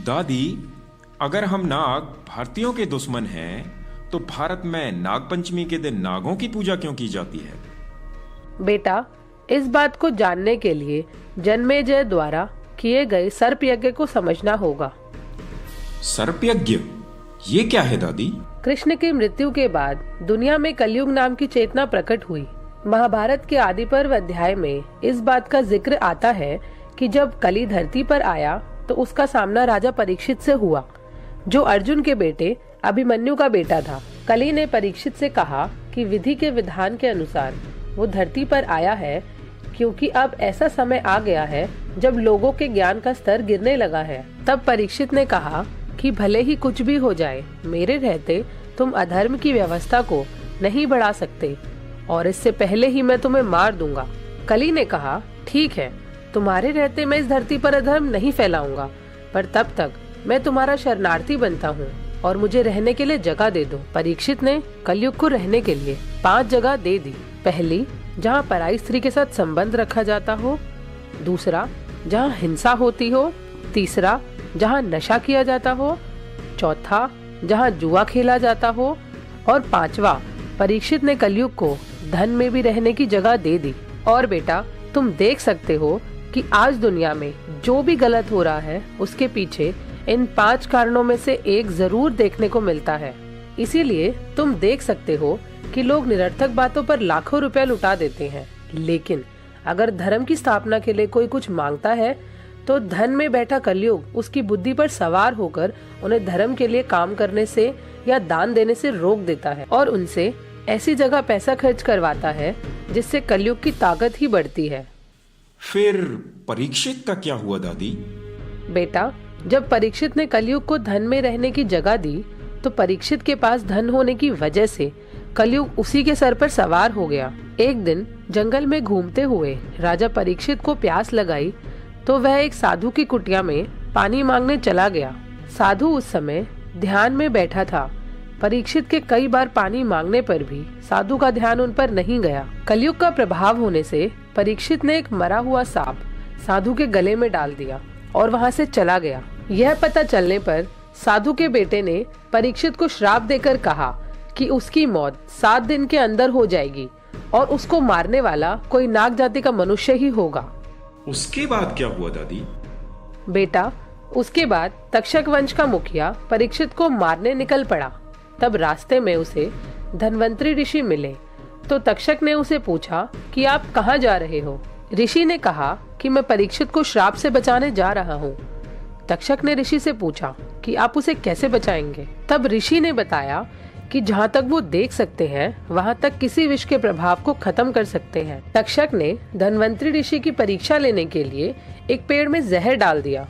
दादी, अगर हम नाग भारतीयों के दुश्मन हैं, तो भारत में नाग पंचमी के दिन नागों की पूजा क्यों की जाती है? बेटा, इस बात को जानने के लिए जन्मेजय द्वारा किए गए सर्प यज्ञ को समझना होगा। सर्प यज्ञ, ये क्या है दादी? कृष्ण की मृत्यु के बाद दुनिया में कलयुग नाम की चेतना प्रकट हुई। महाभारत के आदि पर्व अध्याय में इस बात का जिक्र आता है कि जब कली धरती पर आया तो उसका सामना राजा परीक्षित से हुआ, जो अर्जुन के बेटे अभिमन्यु का बेटा था। कली ने परीक्षित से कहा कि विधि के विधान के अनुसार वो धरती पर आया है, क्योंकि अब ऐसा समय आ गया है जब लोगों के ज्ञान का स्तर गिरने लगा है। तब परीक्षित ने कहा कि भले ही कुछ भी हो जाए, मेरे रहते तुम अधर्म की व्यवस्था को नहीं बढ़ा सकते, और इससे पहले ही मैं तुम्हें मार दूंगा। कली ने कहा, ठीक है, तुम्हारे रहते मैं इस धरती पर अधर्म नहीं फैलाऊंगा, पर तब तक मैं तुम्हारा शरणार्थी बनता हूँ और मुझे रहने के लिए जगह दे दो। परीक्षित ने कलयुग को रहने के लिए 5 जगह दे दी। पहली, जहाँ पराई स्त्री के साथ संबंध रखा जाता हो। दूसरा, जहाँ हिंसा होती हो। तीसरा, जहाँ नशा किया जाता हो। चौथा, जहाँ जुआ खेला जाता हो। और 5वां, परीक्षित ने कलयुग को धन में भी रहने की जगह दे दी। और बेटा, तुम देख सकते हो कि आज दुनिया में जो भी गलत हो रहा है उसके पीछे इन 5 कारणों में से एक जरूर देखने को मिलता है। इसीलिए तुम देख सकते हो कि लोग निरर्थक बातों पर लाखों रुपया लुटा देते हैं, लेकिन अगर धर्म की स्थापना के लिए कोई कुछ मांगता है तो धन में बैठा कलयुग उसकी बुद्धि पर सवार होकर उन्हें धर्म के लिए काम करने से या दान देने से रोक देता है और उनसे ऐसी जगह पैसा खर्च करवाता है जिससे कलयुग की ताकत ही बढ़ती है। फिर परीक्षित का क्या हुआ दादी? बेटा, जब परीक्षित ने कलयुग को धन में रहने की जगह दी तो परीक्षित के पास धन होने की वजह से कलयुग उसी के सर पर सवार हो गया। एक दिन जंगल में घूमते हुए राजा परीक्षित को प्यास लगाई तो वह एक साधु की कुटिया में पानी मांगने चला गया। साधु उस समय ध्यान में बैठा था। परीक्षित के कई बार पानी मांगने पर भी साधु का ध्यान उन पर नहीं गया। कलयुग का प्रभाव होने से परीक्षित ने एक मरा हुआ सांप साधु के गले में डाल दिया और वहाँ से चला गया। यह पता चलने पर साधु के बेटे ने परीक्षित को श्राप देकर कहा कि उसकी मौत 7 दिन के अंदर हो जाएगी और उसको मारने वाला कोई नाग जाति का मनुष्य ही होगा। उसके बाद क्या हुआ दादी? बेटा, उसके बाद तक्षक वंश का मुखिया परीक्षित को मारने निकल पड़ा। तब रास्ते में उसे धन्वंतरी ऋषि मिले तो तक्षक ने उसे पूछा कि आप कहाँ जा रहे हो? ऋषि ने कहा कि मैं परीक्षित को श्राप से बचाने जा रहा हूँ। तक्षक ने ऋषि से पूछा कि आप उसे कैसे बचाएंगे? तब ऋषि ने बताया कि जहाँ तक वो देख सकते हैं वहाँ तक किसी विष के प्रभाव को खत्म कर सकते हैं। तक्षक ने धन्वंतरी ऋषि की परीक्षा लेने के लिए एक पेड़ में जहर डाल दिया,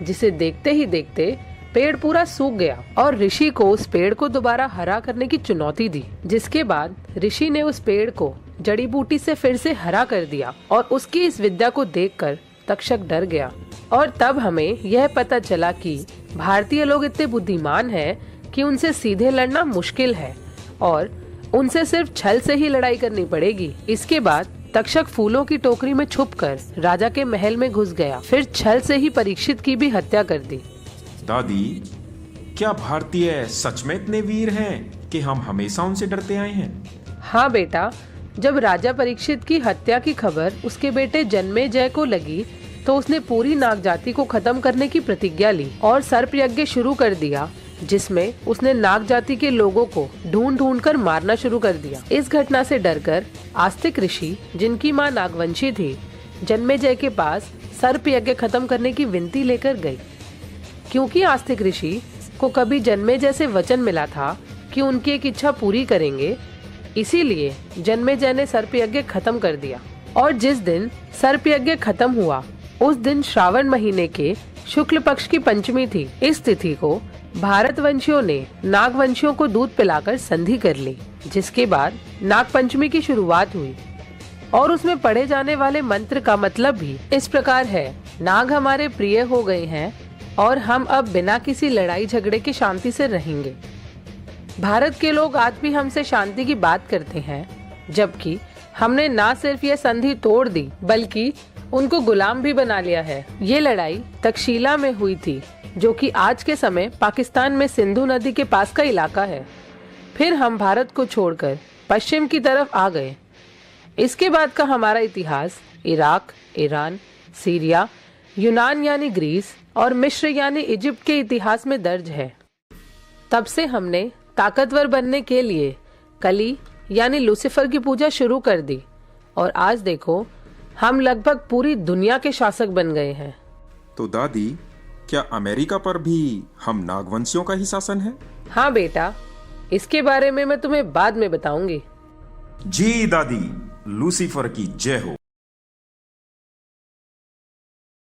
जिसे देखते ही देखते पेड़ पूरा सूख गया और ऋषि को उस पेड़ को दोबारा हरा करने की चुनौती दी। जिसके बाद ऋषि ने उस पेड़ को जड़ी बूटी से फिर से हरा कर दिया और उसकी इस विद्या को देखकर तक्षक डर गया। और तब हमें यह पता चला कि भारतीय लोग इतने बुद्धिमान हैं कि उनसे सीधे लड़ना मुश्किल है और उनसे सिर्फ छल से ही लड़ाई करनी पड़ेगी। इसके बाद तक्षक फूलों की टोकरी में छुपकर राजा के महल में घुस गया, फिर छल से ही परीक्षित की भी हत्या कर दी। दादी, क्या भारतीय सच में इतने वीर हैं कि हम हमेशा उनसे डरते आए हैं? हाँ बेटा, जब राजा परीक्षित की हत्या की खबर उसके बेटे जन्मेजय को लगी तो उसने पूरी नाग जाति को खत्म करने की प्रतिज्ञा ली और सर्प यज्ञ शुरू कर दिया, जिसमें उसने नाग जाति के लोगों को ढूंढ ढूंढ कर मारना शुरू कर दिया। इस घटना से डरकर आस्तिक ऋषि, जिनकी मां नागवंशी थी, जन्मेजय के पास सर्प यज्ञ खत्म करने की विनती लेकर गई। क्योंकि आस्तिक ऋषि को कभी जन्मेजय से वचन मिला था कि उनकी एक इच्छा पूरी करेंगे, इसीलिए जन्मेजय ने सर्प यज्ञ खत्म कर दिया। और जिस दिन सर्प यज्ञ खत्म हुआ उस दिन श्रावण महीने के शुक्ल पक्ष की पंचमी थी। इस तिथि को भारतवंशियों ने नागवंशियों को दूध पिलाकर संधि कर ली, जिसके बाद नाग पंचमी की शुरुआत हुई। और उसमें पढ़े जाने वाले मंत्र का मतलब भी इस प्रकार है: नाग हमारे प्रिय हो गए हैं और हम अब बिना किसी लड़ाई झगड़े के शांति से रहेंगे। भारत के लोग आज भी हमसे शांति की बात करते हैं, जबकि हमने ना सिर्फ ये संधि तोड़ दी बल्कि उनको गुलाम भी बना लिया है। ये लड़ाई तक्षशिला में हुई थी, जो कि आज के समय पाकिस्तान में सिंधु नदी के पास का इलाका है। फिर हम भारत को छोड़कर पश्चिम की तरफ आ गए। इसके बाद का हमारा इतिहास इराक, ईरान, सीरिया, यूनान यानी ग्रीस और मिस्र यानी इजिप्ट के इतिहास में दर्ज है। तब से हमने ताकतवर बनने के लिए कली यानी लूसीफर की पूजा शुरू कर दी और आज देखो हम लगभग पूरी दुनिया के शासक बन गए हैं। तो दादी, क्या अमेरिका पर भी हम नागवंशियों का ही शासन है? हाँ बेटा, इसके बारे में मैं तुम्हें बाद में बताऊंगी। जी दादी, लूसीफर की जय हो।